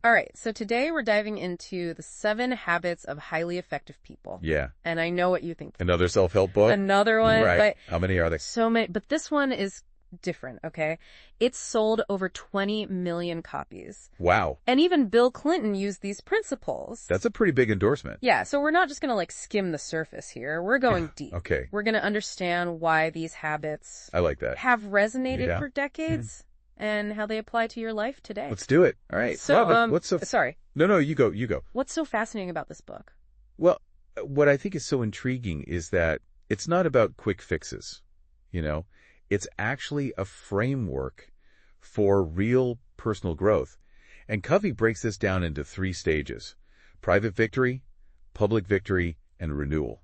All right, so today we're diving into the 7 habits of highly effective people. Yeah. And I know what you think. Another self-help book? Another one, Right. but How many are they? so many, but this one is different, okay? It's sold over 20 million copies. Wow. And even Bill Clinton used these principles. That's a pretty big endorsement. Yeah, so we're not just going to like skim the surface here. We're going deep. Okay. We're going to understand why these habits I like that. have resonated Yeah. for decades and how they apply to your life today. Let's do it. All right. So, Well, what's so... sorry. No, you go. You go. What's so fascinating about this book? Well, what I think is so intriguing is that it's not about quick fixes, you know? It's actually a framework for real personal growth. And Covey breaks this down into 3 stages: private victory, public victory, and renewal.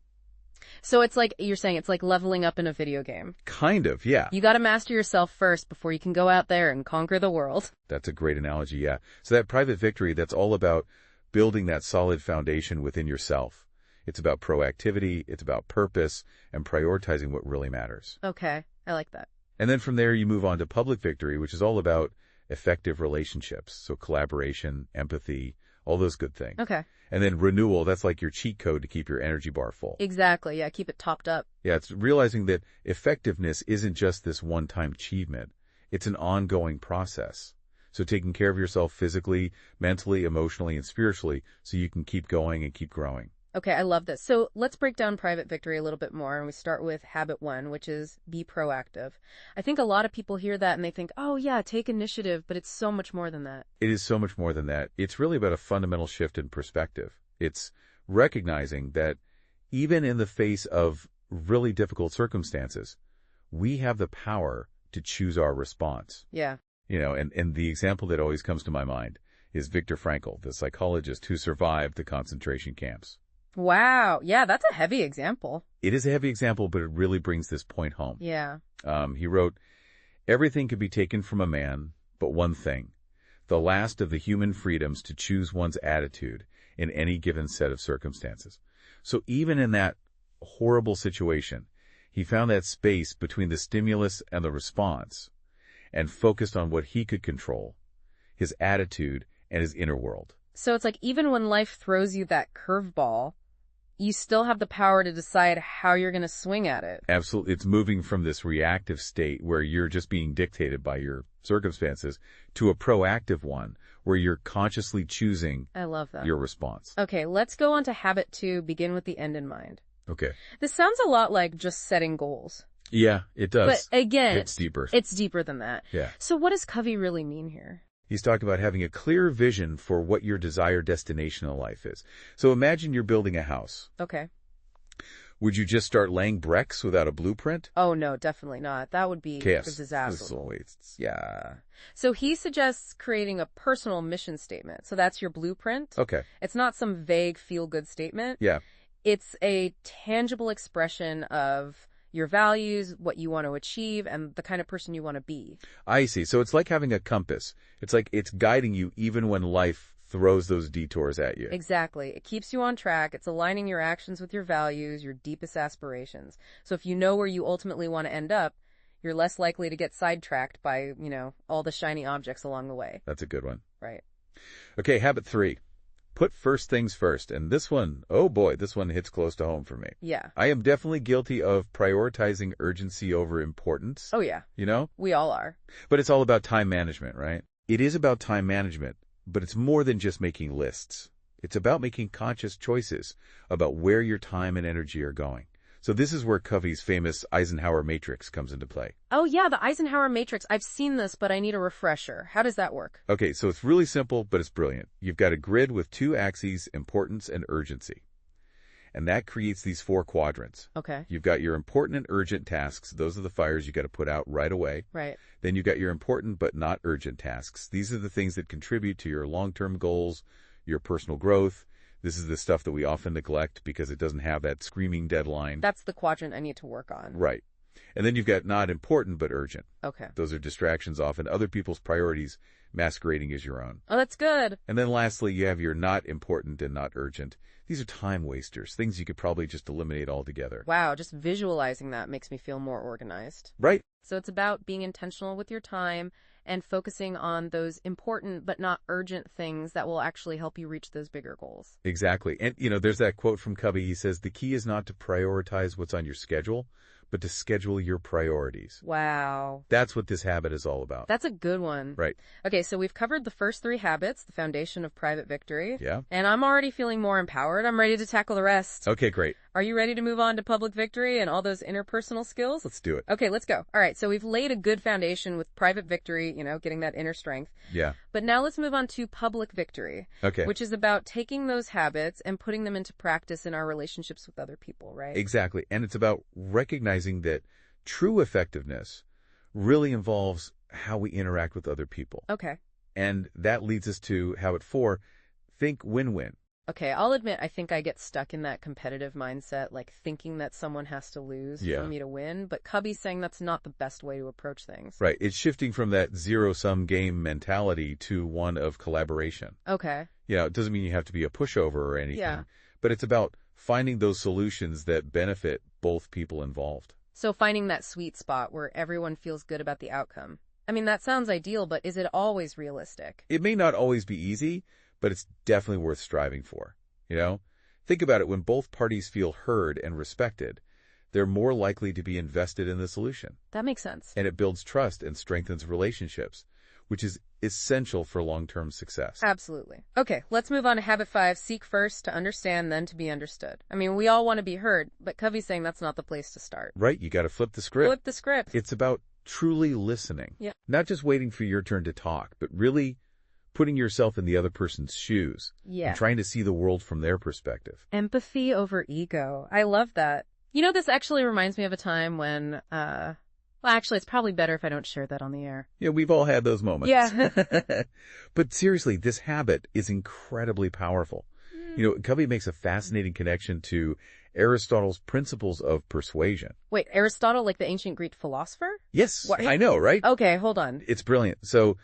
So it's like, you're saying it's like leveling up in a video game. Kind of, yeah. You got to master yourself first before you can go out there and conquer the world. That's a great analogy, yeah. So that private victory, that's all about building that solid foundation within yourself. It's about proactivity, it's about purpose, and prioritizing what really matters. Okay, I like that. And then from there, you move on to public victory, which is all about effective relationships. So collaboration, empathy, all those good things. Okay. And then renewal, that's like your cheat code to keep your energy bar full. Exactly, yeah, keep it topped up. Yeah, it's realizing that effectiveness isn't just this one-time achievement. It's an ongoing process. So taking care of yourself physically, mentally, emotionally, and spiritually so you can keep going and keep growing. Okay, I love this. So let's break down private victory a little bit more, and we start with habit 1, which is be proactive. I think a lot of people hear that and they think, oh yeah, take initiative, but it's so much more than that. It is so much more than that. It's really about a fundamental shift in perspective. It's recognizing that even in the face of really difficult circumstances, we have the power to choose our response. Yeah. You know, and the example that always comes to my mind is Viktor Frankl, the psychologist who survived the concentration camps. Wow. Yeah, that's a heavy example. It is a heavy example, but it really brings this point home. Yeah. He wrote, "Everything could be taken from a man, but one thing, the last of the human freedoms to choose one's attitude in any given set of circumstances." So even in that horrible situation, he found that space between the stimulus and the response and focused on what he could control, his attitude and his inner world. So it's like even when life throws you that curveball, you still have the power to decide how you're going to swing at it. Absolutely. It's moving from this reactive state where you're just being dictated by your circumstances to a proactive one where you're consciously choosing I love that. your response. Okay, let's go on to habit 2, begin with the end in mind. Okay. This sounds a lot like just setting goals. Yeah, it does. But again, It's deeper. It's deeper than that. Yeah. So what does Covey really mean here? He's talking about having a clear vision for what your desired destination in life is. So imagine you're building a house. Okay. Would you just start laying bricks without a blueprint? Oh, no, definitely not. That would be a Yes. disaster. Yeah. So he suggests creating a personal mission statement. So that's your blueprint. Okay. It's not some vague feel-good statement. Yeah. It's a tangible expression of your values, what you want to achieve, and the kind of person you want to be. I see. So it's like having a compass. It's like it's guiding you even when life throws those detours at you. Exactly. It keeps you on track. It's aligning your actions with your values, your deepest aspirations. So if you know where you ultimately want to end up, you're less likely to get sidetracked by, all the shiny objects along the way. That's a good one. Right. Okay, habit 3. Put first things first. And this one, oh boy, this one hits close to home for me. Yeah. I am definitely guilty of prioritizing urgency over importance. Oh, yeah. We all are. But it's all about time management, right? It is about time management, but it's more than just making lists. It's about making conscious choices about where your time and energy are going. So this is where Covey's famous Eisenhower matrix comes into play. Oh, yeah, the Eisenhower matrix. I've seen this, but I need a refresher. How does that work? Okay, so it's really simple, but it's brilliant. You've got a grid with 2 axes, importance and urgency. And that creates these 4 quadrants. Okay. You've got your important and urgent tasks. Those are the fires you got to put out right away. Right. Then you've got your important but not urgent tasks. These are the things that contribute to your long-term goals, your personal growth. This is the stuff that we often neglect because it doesn't have that screaming deadline. That's the quadrant I need to work on. Right. And then you've got not important but urgent. Okay. Those are distractions, often other people's priorities masquerading as your own. Oh, that's good. And then lastly, you have your not important and not urgent. These are time wasters, things you could probably just eliminate altogether. Wow, just visualizing that makes me feel more organized. Right. So it's about being intentional with your time and focusing on those important but not urgent things that will actually help you reach those bigger goals. Exactly. And, there's that quote from Covey. He says, the key is not to prioritize what's on your schedule, but to schedule your priorities. Wow. That's what this habit is all about. That's a good one. Right. Okay, so we've covered the first 3 habits, the foundation of private victory. Yeah. And I'm already feeling more empowered. I'm ready to tackle the rest. Okay, great. Are you ready to move on to public victory and all those interpersonal skills? Let's do it. Okay, let's go. All right, so we've laid a good foundation with private victory, getting that inner strength. Yeah. But now let's move on to public victory. Okay. Which is about taking those habits and putting them into practice in our relationships with other people, right? Exactly. And it's about recognizing that true effectiveness really involves how we interact with other people. Okay. And that leads us to habit 4, think win-win. Okay, I'll admit I think I get stuck in that competitive mindset, like thinking that someone has to lose for me to win, but Covey's saying that's not the best way to approach things. Right. It's shifting from that zero-sum game mentality to one of collaboration. Okay. It doesn't mean you have to be a pushover or anything, but it's about finding those solutions that benefit both people involved. So finding that sweet spot where everyone feels good about the outcome. I mean, that sounds ideal, but is it always realistic? It may not always be easy, but it's definitely worth striving for. Think about it. When both parties feel heard and respected, they're more likely to be invested in the solution. That makes sense. And it builds trust and strengthens relationships, which is essential for long-term success. Absolutely. Okay, let's move on to habit 5, seek first to understand, then to be understood. I mean, we all want to be heard, but Covey's saying that's not the place to start. Right, you got to flip the script. Flip the script. It's about truly listening. Yeah. Not just waiting for your turn to talk, but really putting yourself in the other person's shoes. Yeah. And trying to see the world from their perspective. Empathy over ego. I love that. This actually reminds me of a time when, well, actually, it's probably better if I don't share that on the air. Yeah, we've all had those moments. Yeah. But seriously, this habit is incredibly powerful. Covey makes a fascinating connection to Aristotle's principles of persuasion. Wait, Aristotle, like the ancient Greek philosopher? Yes, What? I know, right? Okay, hold on. It's brilliant. So,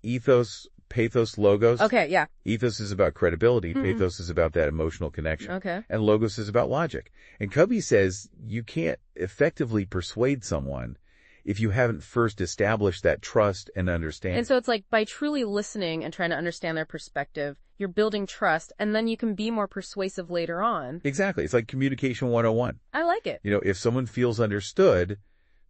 ethos, pathos, logos. Okay, yeah. Ethos is about credibility. Pathos is about that emotional connection. Okay. And logos is about logic. And Covey says you can't effectively persuade someone if you haven't first established that trust and understanding. And so it's like by truly listening and trying to understand their perspective, you're building trust, and then you can be more persuasive later on. Exactly. It's like communication 101. I like it. If someone feels understood,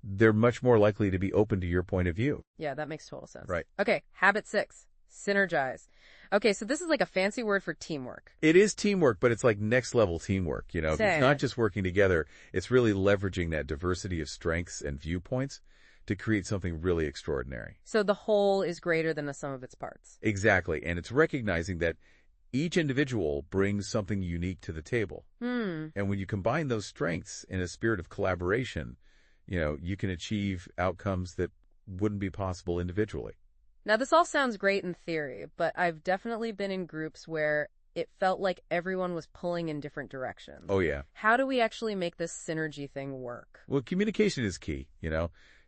they're much more likely to be open to your point of view. Yeah, that makes total sense. Right. Okay, habit 6, synergize. Okay, so this is like a fancy word for teamwork. It is teamwork, but it's like next level teamwork. It's not just working together. It's really leveraging that diversity of strengths and viewpoints to create something really extraordinary. So the whole is greater than the sum of its parts. Exactly. And it's recognizing that each individual brings something unique to the table. And when you combine those strengths in a spirit of collaboration, you can achieve outcomes that wouldn't be possible individually. Now, this all sounds great in theory, but I've definitely been in groups where it felt like everyone was pulling in different directions. Oh, yeah. How do we actually make this synergy thing work? Well, communication is key,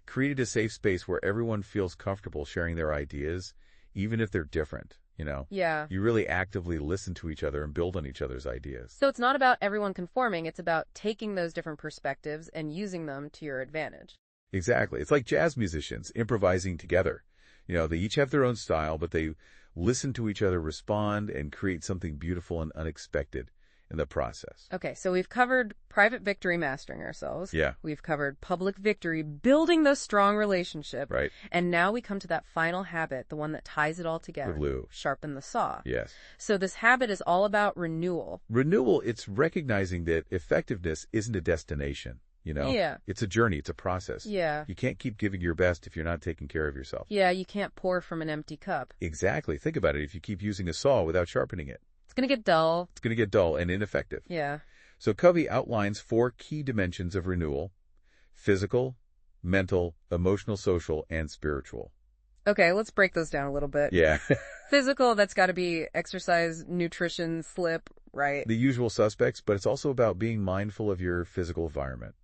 Create a safe space where everyone feels comfortable sharing their ideas, even if they're different, Yeah. You really actively listen to each other and build on each other's ideas. So it's not about everyone conforming, it's about taking those different perspectives and using them to your advantage. Exactly. It's like jazz musicians improvising together. They each have their own style, but they listen to each other, respond, and create something beautiful and unexpected in the process. Okay, so we've covered private victory, mastering ourselves. Yeah. We've covered public victory, building those strong relationships. Right. And now we come to that final habit, the one that ties it all together. The glue. Sharpen the saw. Yes. So this habit is all about renewal. Renewal, it's recognizing that effectiveness isn't a destination. Yeah. It's a journey. It's a process. Yeah. You can't keep giving your best if you're not taking care of yourself. Yeah, you can't pour from an empty cup. Exactly. Think about it. If you keep using a saw without sharpening it, It's going to get dull. it's going to get dull and ineffective. Yeah. So Covey outlines 4 key dimensions of renewal: physical, mental, emotional, social, and spiritual. Okay, let's break those down a little bit. Yeah. Physical, that's got to be exercise, nutrition, sleep, right? The usual suspects, but it's also about being mindful of your physical environment,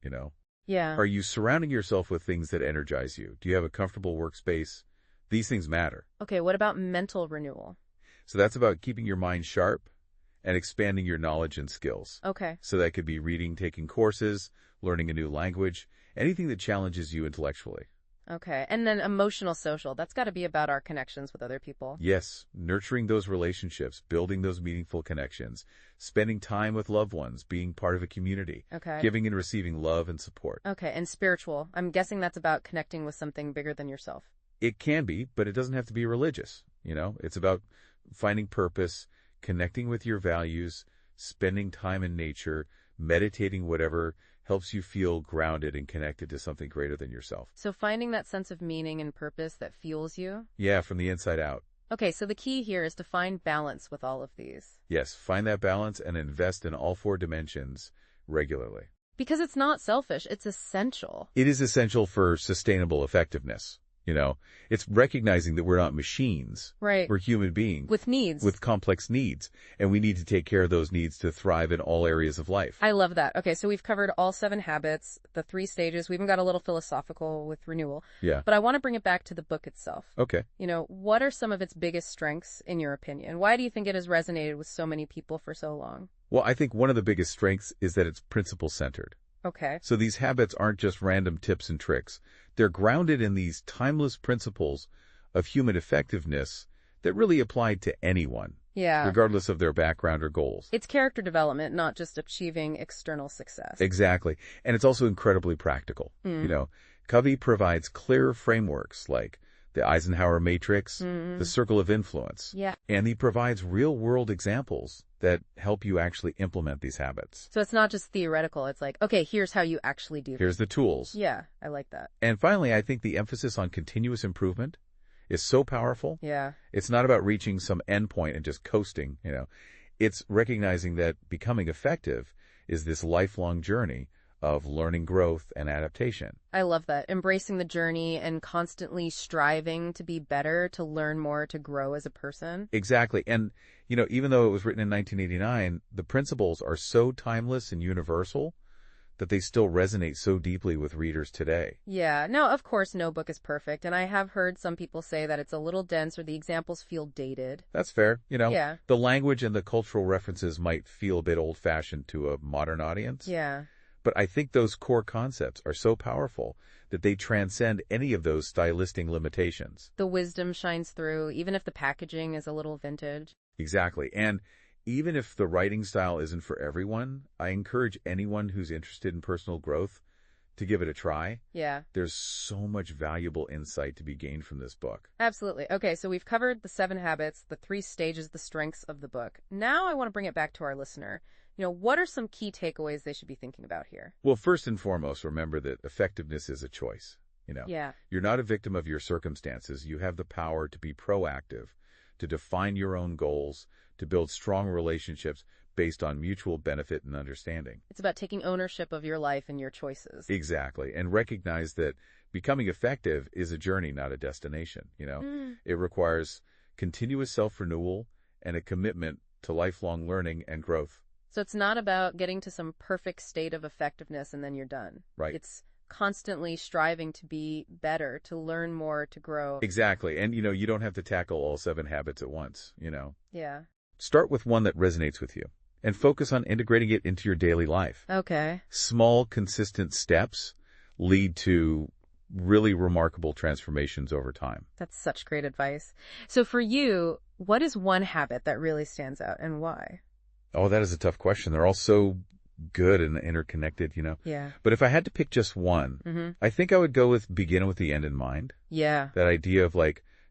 Yeah. Are you surrounding yourself with things that energize you? Do you have a comfortable workspace? These things matter. Okay, what about mental renewal? So that's about keeping your mind sharp and expanding your knowledge and skills. Okay. So that could be reading, taking courses, learning a new language, anything that challenges you intellectually. Okay. And then emotional social. That's got to be about our connections with other people. Yes, nurturing those relationships, building those meaningful connections, spending time with loved ones, being part of a community, Okay. giving and receiving love and support. Okay. And spiritual. I'm guessing that's about connecting with something bigger than yourself. It can be, but it doesn't have to be religious. It's about finding purpose, connecting with your values, spending time in nature, meditating, whatever helps you feel grounded and connected to something greater than yourself. So finding that sense of meaning and purpose that fuels you. Yeah, from the inside out. Okay, so the key here is to find balance with all of these. Yes, find that balance and invest in all 4 dimensions regularly. Because it's not selfish, it's essential. It is essential for sustainable effectiveness. It's recognizing that we're not machines. Right. We're human beings. With needs. With complex needs. And we need to take care of those needs to thrive in all areas of life. I love that. Okay, so we've covered all 7 habits, the 3 stages. We even got a little philosophical with renewal. Yeah. But I want to bring it back to the book itself. Okay. What are some of its biggest strengths, in your opinion? Why do you think it has resonated with so many people for so long? Well, I think one of the biggest strengths is that it's principle-centered. Okay. So these habits aren't just random tips and tricks. They're grounded in these timeless principles of human effectiveness that really apply to anyone. Yeah. Regardless of their background or goals. It's character development, not just achieving external success. Exactly. And it's also incredibly practical. Covey provides clear frameworks like the Eisenhower matrix, the circle of influence. Yeah. And he provides real-world examples that help you actually implement these habits. So it's not just theoretical. It's like, okay, here's how you actually do Here's the tools. Yeah, I like that. And finally, I think the emphasis on continuous improvement is so powerful. Yeah. It's not about reaching some endpoint and just coasting, It's recognizing that becoming effective is this lifelong journey of learning, growth, and adaptation. I love that. Embracing the journey and constantly striving to be better, to learn more, to grow as a person. Exactly. And, even though it was written in 1989, the principles are so timeless and universal that they still resonate so deeply with readers today. Yeah. No, of course, no book is perfect. And I have heard some people say that it's a little dense or the examples feel dated. That's fair. Yeah. The language and the cultural references might feel a bit old-fashioned to a modern audience. Yeah. But I think those core concepts are so powerful that they transcend any of those stylistic limitations. The wisdom shines through, even if the packaging is a little vintage. Exactly. And even if the writing style isn't for everyone, I encourage anyone who's interested in personal growth to give it a try. Yeah. There's so much valuable insight to be gained from this book. Absolutely. Okay, so we've covered the 7 habits, the 3 stages, the strengths of the book. Now I want to bring it back to our listener. What are some key takeaways they should be thinking about here? Well, first and foremost, remember that effectiveness is a choice. Yeah. You're not a victim of your circumstances. You have the power to be proactive, to define your own goals, to build strong relationships based on mutual benefit and understanding. It's about taking ownership of your life and your choices. Exactly. And recognize that becoming effective is a journey, not a destination. It requires continuous self-renewal and a commitment to lifelong learning and growth. So it's not about getting to some perfect state of effectiveness and then you're done. Right. It's constantly striving to be better, to learn more, to grow. Exactly. And, you don't have to tackle all 7 habits at once, Yeah. Start with one that resonates with you and focus on integrating it into your daily life. Okay. Small, consistent steps lead to really remarkable transformations over time. That's such great advice. So for you, what is one habit that really stands out and why? Oh, that is a tough question. They're all so good and interconnected, Yeah. But if I had to pick just one, I think I would go with begin with the end in mind. Yeah. That idea of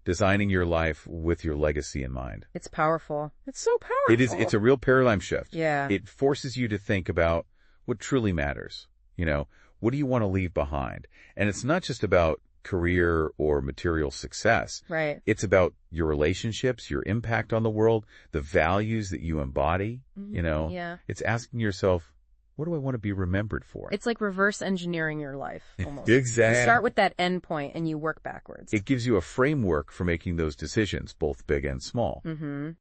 designing your life with your legacy in mind. It's powerful. It's so powerful. It's a real paradigm shift. Yeah. It forces you to think about what truly matters. What do you want to leave behind? And it's not just about career or material success. Right. It's about your relationships, your impact on the world, the values that you embody, Yeah. It's asking yourself, what do I want to be remembered for? It's like reverse engineering your life, almost. Exactly. You start with that end point and you work backwards. It gives you a framework for making those decisions, both big and small.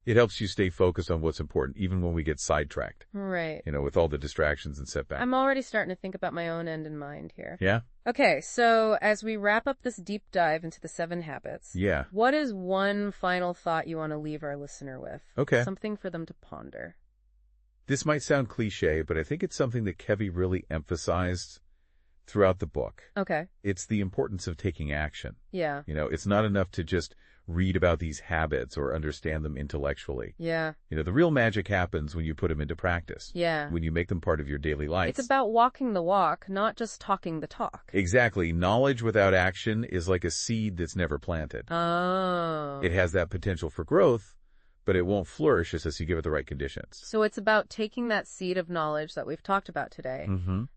It helps you stay focused on what's important, even when we get sidetracked. Right. With all the distractions and setbacks. I'm already starting to think about my own end in mind here. Yeah? Okay, so as we wrap up this deep dive into the 7 habits, Yeah. what is one final thought you want to leave our listener with? Okay. Something for them to ponder. This might sound cliche, but I think it's something that Covey really emphasized throughout the book. Okay. It's the importance of taking action. Yeah. It's not enough to just read about these habits or understand them intellectually. Yeah. The real magic happens when you put them into practice. Yeah. When you make them part of your daily life. It's about walking the walk, not just talking the talk. Exactly. Knowledge without action is like a seed that's never planted. Oh. It has that potential for growth, but it won't flourish unless you give it the right conditions. So it's about taking that seed of knowledge that we've talked about today,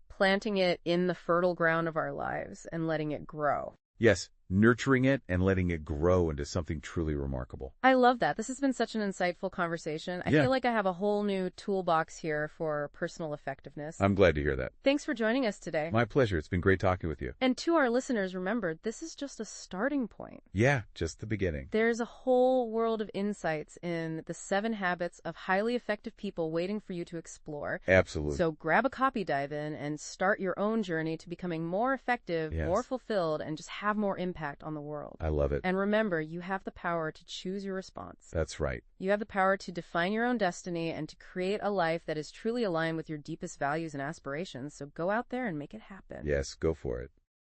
planting it in the fertile ground of our lives, and letting it grow. Yes, nurturing it and letting it grow into something truly remarkable. I love that. This has been such an insightful conversation. I feel like I have a whole new toolbox here for personal effectiveness. I'm glad to hear that. Thanks for joining us today. My pleasure. It's been great talking with you. And to our listeners, remember, this is just a starting point. Yeah, just the beginning. There's a whole world of insights in the 7 habits of highly effective people waiting for you to explore. Absolutely. So grab a copy, dive in, and start your own journey to becoming more effective, more fulfilled, and just have more impact on the world. I love it. And remember, you have the power to choose your response. That's right. You have the power to define your own destiny and to create a life that is truly aligned with your deepest values and aspirations. So go out there and make it happen. Yes, go for it.